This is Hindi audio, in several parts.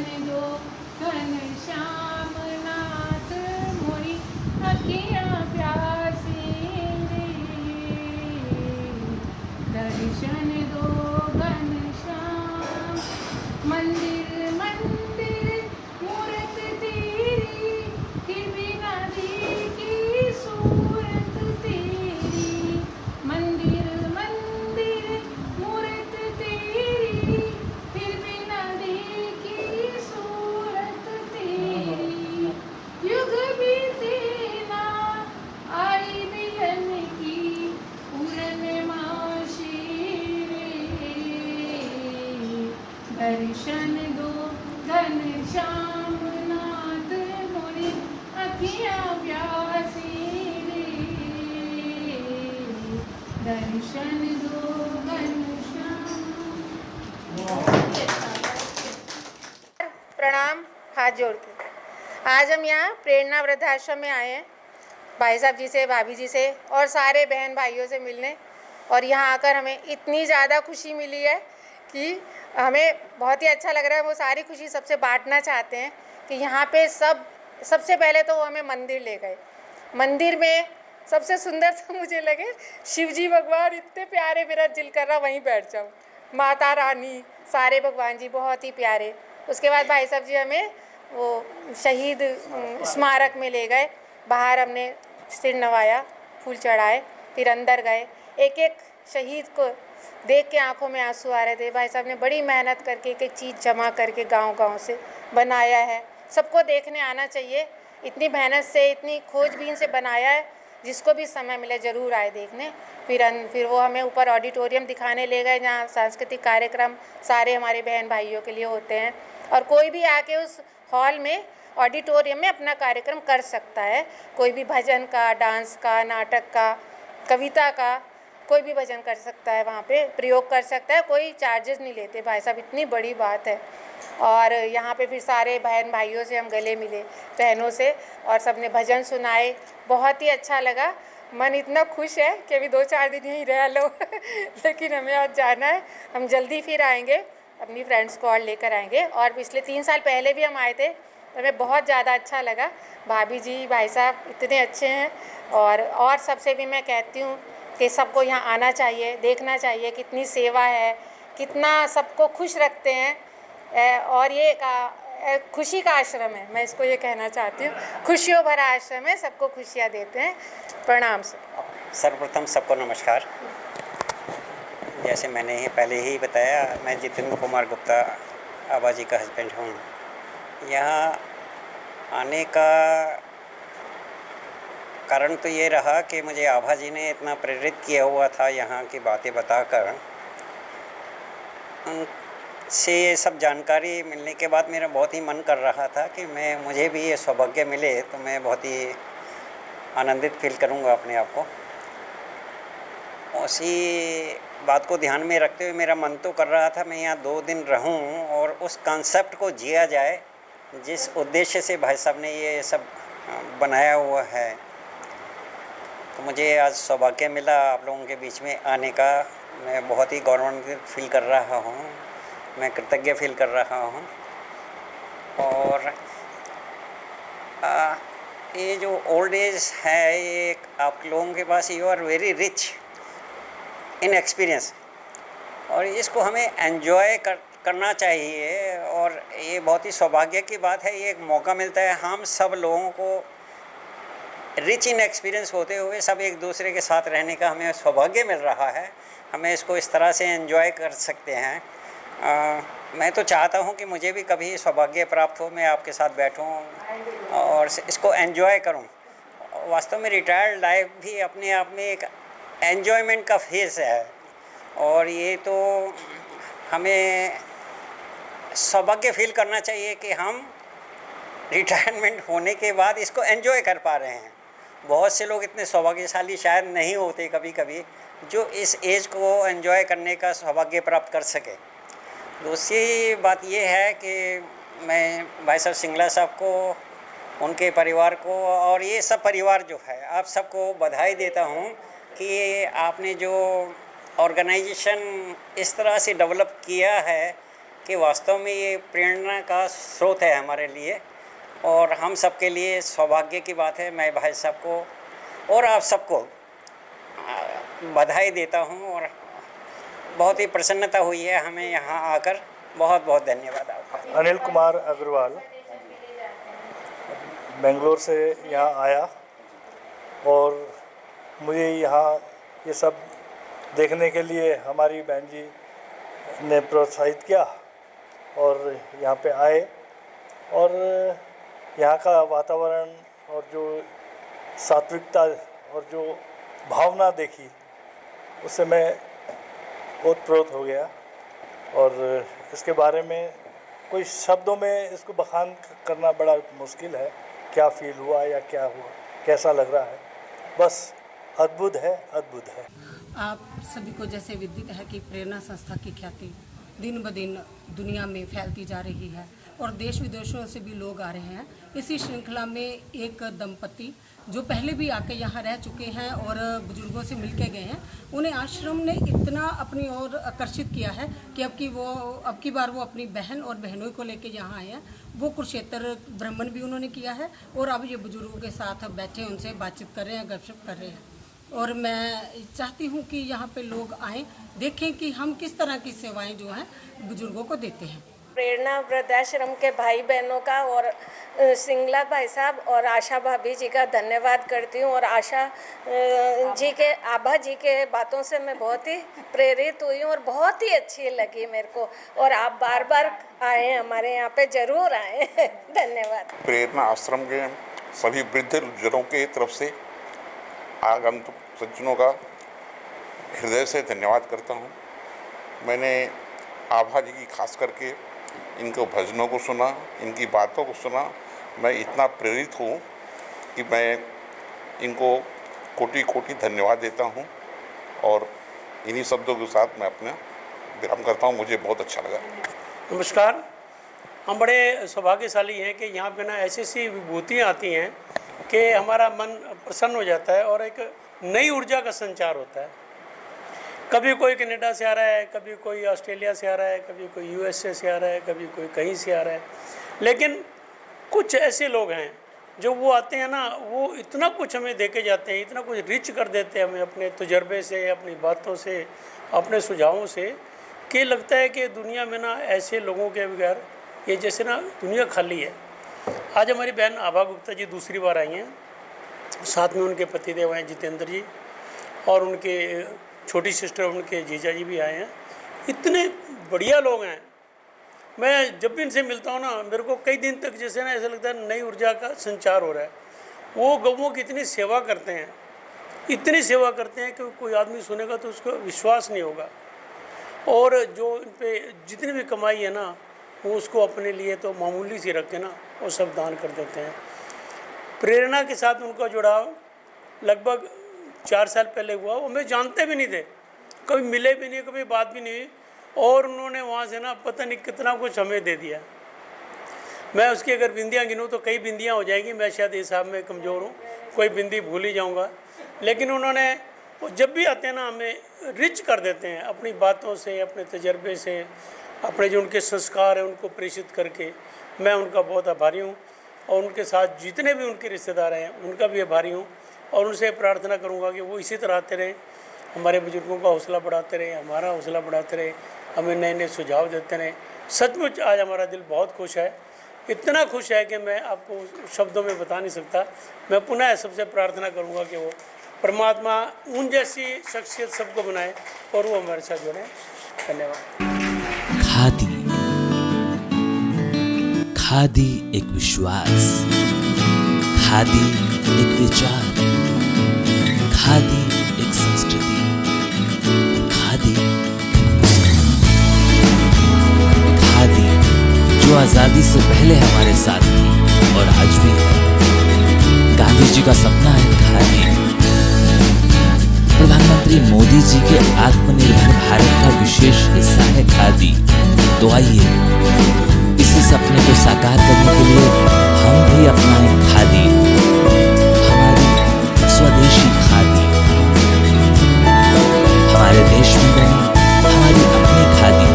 दर्शन दो घनश्याम नाथ मोरी अखियाँ प्यासी रे। दर्शन दो घनश्याम। मंदिर मंदिर मूरत तेरी, फिर भी ना देखी सूरत तेरी। मंदिर मंदिर मूरत तेरी, फिर भी ना देखी सूरत तेरी। युग बीते ना आई मिलन की पूर्णमासी रे। दर्शन दो घनश्याम नाथ मोरी अखियाँ प्यासी रे। दर्शन दो घनश्याम। प्रणाम, हाथ जोड़ के। आज हम यहाँ प्रेरणा वृद्धाश्रम में आए हैं भाई साहब जी से, भाभी जी से और सारे बहन भाइयों से मिलने। और यहाँ आकर हमें इतनी ज़्यादा खुशी मिली है कि हमें बहुत ही अच्छा लग रहा है। वो सारी खुशी सबसे बांटना चाहते हैं कि यहाँ पे सबसे पहले तो वो हमें मंदिर ले गए। मंदिर में सबसे सुंदर तो मुझे लगे शिव जी भगवान इतने प्यारे, मेरा दिल कर रहा वहीं बैठ जाऊँ। माता रानी, सारे भगवान जी बहुत ही प्यारे। उसके बाद भाई साहब जी हमें वो शहीद स्मारक में ले गए। बाहर हमने सिर नवाया, फूल चढ़ाए, फिर अंदर गए। एक एक शहीद को देख के आंखों में आंसू आ रहे थे। भाई साहब ने बड़ी मेहनत करके एक एक चीज़ जमा करके गांव-गांव से बनाया है। सबको देखने आना चाहिए। इतनी मेहनत से, इतनी खोजबीन से बनाया है। जिसको भी समय मिले ज़रूर आए देखने। फिर वो हमें ऊपर ऑडिटोरियम दिखाने ले गए जहाँ सांस्कृतिक कार्यक्रम सारे हमारे बहन भाइयों के लिए होते हैं। और कोई भी आके उस हॉल में, ऑडिटोरियम में अपना कार्यक्रम कर सकता है। कोई भी भजन का, डांस का, नाटक का, कविता का, कोई भी भजन कर सकता है, वहाँ पे प्रयोग कर सकता है। कोई चार्जेस नहीं लेते भाई साहब, इतनी बड़ी बात है। और यहाँ पे फिर सारे बहन भाइयों से हम गले मिले, बहनों से, और सब ने भजन सुनाए। बहुत ही अच्छा लगा। मन इतना खुश है कि अभी 2-4 दिन यहीं रह लो लेकिन हमें आज जाना है। हम जल्दी फिर आएंगे, अपनी फ्रेंड्स को और लेकर आएंगे। और पिछले 3 साल पहले भी हम आए थे, तो हमें बहुत ज़्यादा अच्छा लगा। भाभी जी, भाई साहब इतने अच्छे हैं। और सबसे भी मैं कहती हूँ कि सबको यहाँ आना चाहिए, देखना चाहिए कितनी सेवा है, कितना सबको खुश रखते हैं। और ये खुशी का आश्रम है, मैं इसको ये कहना चाहती हूँ। खुशियों भरा आश्रम है, सबको खुशियाँ देते हैं। प्रणाम सर। सर्वप्रथम सबको नमस्कार। जैसे मैंने ही पहले ही बताया, मैं जितेंद्र कुमार गुप्ता आभा जी का हस्बैंड हूँ। यहाँ आने का कारण तो ये रहा कि मुझे आभा जी ने इतना प्रेरित किया हुआ था यहाँ की बातें बताकर। उनसे ये सब जानकारी मिलने के बाद मेरा बहुत ही मन कर रहा था कि मुझे भी ये सौभाग्य मिले तो मैं बहुत ही आनंदित फील करूँगा अपने आप को। उसी बात को ध्यान में रखते हुए मेरा मन तो कर रहा था मैं यहाँ 2 दिन रहूँ और उस कॉन्सेप्ट को जिया जाए जिस उद्देश्य से भाई साहब ने ये सब बनाया हुआ है। तो मुझे आज सौभाग्य मिला आप लोगों के बीच में आने का। मैं बहुत ही गौरवान्वित फील कर रहा हूँ, मैं कृतज्ञ फील कर रहा हूँ। और ये जो ओल्ड एज है, ये आप लोगों के पास you are very rich in experience, और इसको हमें एंजॉय करना चाहिए। और ये बहुत ही सौभाग्य की बात है, ये एक मौका मिलता है हम सब लोगों को रिच इन एक्सपीरियंस होते हुए सब एक दूसरे के साथ रहने का हमें सौभाग्य मिल रहा है। हमें इसको इस तरह से एंजॉय कर सकते हैं। मैं तो चाहता हूँ कि मुझे भी कभी सौभाग्य प्राप्त हो, मैं आपके साथ बैठूँ और इसको एंजॉय करूँ। वास्तव में रिटायर्ड लाइफ भी अपने आप में एक एंजॉयमेंट का फेज़ है, और ये तो हमें सौभाग्य फील करना चाहिए कि हम रिटायरमेंट होने के बाद इसको एंजॉय कर पा रहे हैं। बहुत से लोग इतने सौभाग्यशाली शायद नहीं होते कभी कभी जो इस एज को एंजॉय करने का सौभाग्य प्राप्त कर सके। दूसरी बात ये है कि मैं भाई साहब सिंगला साहब को, उनके परिवार को और ये सब परिवार जो है, आप सबको बधाई देता हूँ कि आपने जो ऑर्गेनाइजेशन इस तरह से डेवलप किया है कि वास्तव में ये प्रेरणा का स्रोत है हमारे लिए, और हम सबके लिए सौभाग्य की बात है। मैं भाई साहब को और आप सबको बधाई देता हूँ, और बहुत ही प्रसन्नता हुई है हमें यहाँ आकर। बहुत बहुत धन्यवाद आपका। अनिल कुमार अग्रवाल बेंगलोर से यहाँ आया और मुझे यहाँ ये सब देखने के लिए हमारी बहन जी ने प्रोत्साहित किया और यहाँ पे आए, और यहाँ का वातावरण और जो सात्विकता और जो भावना देखी उससे मैं ओतप्रोत हो गया। और इसके बारे में कोई शब्दों में इसको बखान करना बड़ा मुश्किल है, क्या फील हुआ या क्या हुआ, कैसा लग रहा है, बस अद्भुत है, अद्भुत है। आप सभी को जैसे विदित है कि प्रेरणा संस्था की ख्याति दिन ब दिन दुनिया में फैलती जा रही है और देश विदेशों से भी लोग आ रहे हैं। इसी श्रृंखला में एक दंपति जो पहले भी आके यहाँ रह चुके हैं और बुजुर्गों से मिल के गए हैं, उन्हें आश्रम ने इतना अपनी ओर आकर्षित किया है कि अब की बार वो अपनी बहन और बहनों को लेके यहाँ आए हैं। वो कुरुक्षेत्र भ्रमण भी उन्होंने किया है और अब ये बुजुर्गों के साथ बैठे उनसे बातचीत कर रहे हैं, गपशप कर रहे हैं। और मैं चाहती हूँ कि यहाँ पे लोग आएँ, देखें कि हम किस तरह की सेवाएं जो हैं बुजुर्गों को देते हैं। प्रेरणा वृद्धाश्रम के भाई बहनों का और सिंगला भाई साहब और आशा भाभी जी का धन्यवाद करती हूँ। और आशा जी के, आभा जी के बातों से मैं बहुत ही प्रेरित हुई हूँ और बहुत ही अच्छी लगी मेरे को। और आप बार बार आए, हमारे यहाँ पे ज़रूर आए। धन्यवाद। प्रेरणा आश्रम के सभी वृद्धजनों के तरफ से आगंतुक सज्जनों का हृदय से धन्यवाद करता हूँ। मैंने आभा जी की खास करके इनको भजनों को सुना, इनकी बातों को सुना, मैं इतना प्रेरित हूँ कि मैं इनको कोटि कोटि धन्यवाद देता हूँ। और इन्हीं शब्दों के साथ मैं अपना विराम करता हूँ। मुझे बहुत अच्छा लगा। नमस्कार। हम बड़े सौभाग्यशाली हैं कि यहाँ पे ना ऐसी सी विभूतियाँ आती हैं कि हमारा मन प्रसन्न हो जाता है और एक नई ऊर्जा का संचार होता है। कभी कोई कनाडा से आ रहा है, कभी कोई ऑस्ट्रेलिया से आ रहा है, कभी कोई यूएसए से आ रहा है, कभी कोई कहीं से आ रहा है। लेकिन कुछ ऐसे लोग हैं जो वो आते हैं ना, वो इतना कुछ हमें दे के जाते हैं, इतना कुछ रिच कर देते हैं हमें अपने तजर्बे से, अपनी बातों से, अपने सुझावों से, कि लगता है कि दुनिया में ना ऐसे लोगों के बगैर ये जैसे ना दुनिया खाली है। आज हमारी बहन आभा गुप्ता जी दूसरी बार आई हैं, साथ में उनके पतिदेव हैं जितेंद्र जी, और उनके छोटी सिस्टर उनके जीजा जी भी आए हैं। इतने बढ़िया लोग हैं। मैं जब भी इनसे मिलता हूँ ना, मेरे को कई दिन तक जैसे ना ऐसा लगता है नई ऊर्जा का संचार हो रहा है। वो गौओं की इतनी सेवा करते हैं, इतनी सेवा करते हैं कि कोई आदमी सुनेगा तो उसको विश्वास नहीं होगा। और जो इन पे जितनी भी कमाई है ना, वो उसको अपने लिए तो मामूली सी रख के ना वो सब दान कर देते हैं। प्रेरणा के साथ उनका जुड़ाव लगभग 4 साल पहले हुआ। वो हमें जानते भी नहीं थे, कभी मिले भी नहीं, कभी बात भी नहीं हुई, और उन्होंने वहाँ से ना पता नहीं कितना कुछ हमें दे दिया। मैं उसकी अगर बिंदियाँ गिनूँ तो कई बिंदियाँ हो जाएंगी। मैं शायद हिसाब में कमज़ोर हूँ, कोई बिंदी भूल ही जाऊँगा। लेकिन उन्होंने वो जब भी आते हैं ना हमें रिच कर देते हैं अपनी बातों से, अपने तजर्बे से, अपने जो उनके संस्कार हैं उनको प्रेषित करके। मैं उनका बहुत आभारी हूँ और उनके साथ जितने भी उनके रिश्तेदार हैं उनका भी आभारी हूँ। और उनसे प्रार्थना करूँगा कि वो इसी तरह आते रहें, हमारे बुजुर्गों का हौसला बढ़ाते रहे, हमारा हौसला बढ़ाते रहे, हमें नए नए सुझाव देते रहें। सचमुच आज हमारा दिल बहुत खुश है, इतना खुश है कि मैं आपको शब्दों में बता नहीं सकता। मैं पुनः सबसे प्रार्थना करूँगा कि वो परमात्मा उन जैसी शख्सियत सबको बनाए और वो हमारे साथ जुड़े। धन्यवाद। खादी, खादी एक विश्वास, खादी एक विचार, खादी एक संस्कृति, खादी खादी जो आजादी से पहले हमारे साथ थी और आज भी है। गांधी जी का सपना है खादी। प्रधानमंत्री मोदी जी के आत्मनिर्भर भारत का विशेष हिस्सा है खादी। तो आइए इसी सपने को साकार करने के लिए हम भी अपनाएं खादी, हमारी स्वदेशी खादी, हमारे देश में बनी हमारी अपनी खादी।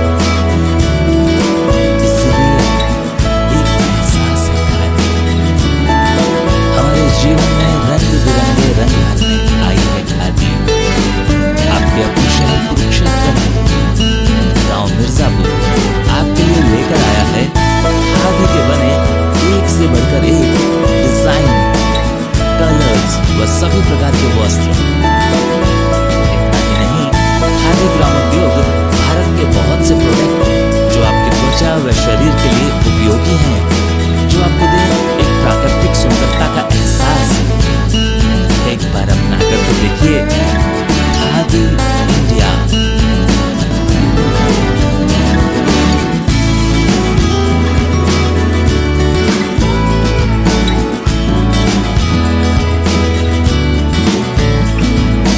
से बढ़कर एक डिजाइन, कलर्स व सभी प्रकार के वस्त्र